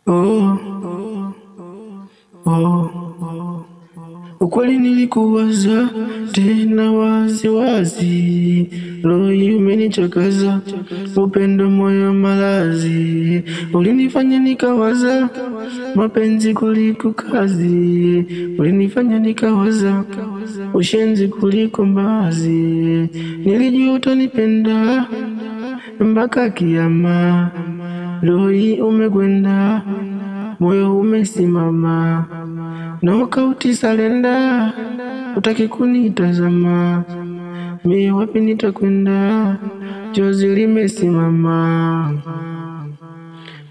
Oh, oh, ukweli nilikuwaza tena wazi wazi, roho umenichakaza, upendo moyo malazi, ulinifanya nikawaza mapenzi kuliko kazi, ulinifanya nikawaza ushenzi kuliko mbazi, nilijua utanipenda mpaka kiyama, roho umekwenda, moyo umesimama, nokauti salenda, utaki kunitazama, mie wapi nitakwenda, chozi limesimama.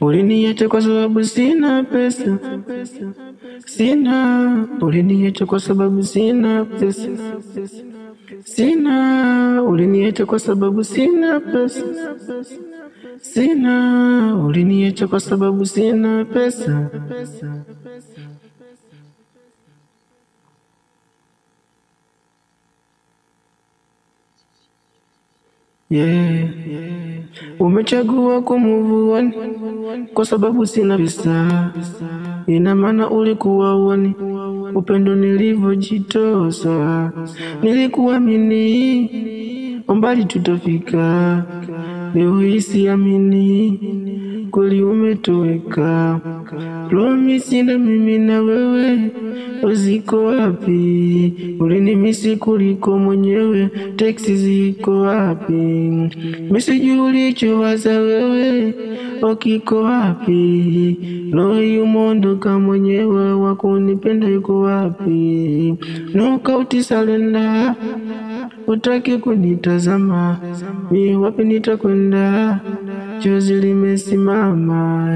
Uliniacha kwa sababu sina pesa, sina. Uliniacha kwa sababu sina pesa, sina. Uliniacha kwa sababu sina pesa, sina. Uliniacha kwa sababu sina pesa. Yeah. Umechagua kumove on kwa sababu sina pesa, ina maana ulikuwa uoni upendo nilivyojitosa, nilikuamini umbali tutafika, leo hii siamini kweli umetoweka. Promise na mimi na wewe uziko wapi? Ulinimisi kuliko mwenyewe, teksi ziko wapi? Message ulichowaza wewe ukiko wapi? Roho umeondoka mwenyewe, wakunipenda yuko wapi? Nokauti salenda, utaki kunitazama, mie wapi nitakwenda, chozi limesimama.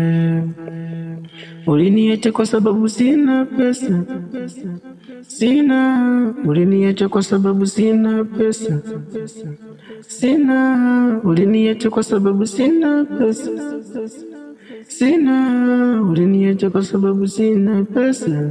Uliniacha kwa sababu sina pesa, sina. Uliniacha kwa sababu sina pesa, sina. Uliniacha kwa sababu sina pesa, sina. Uliniacha kwa sababu sina pesa.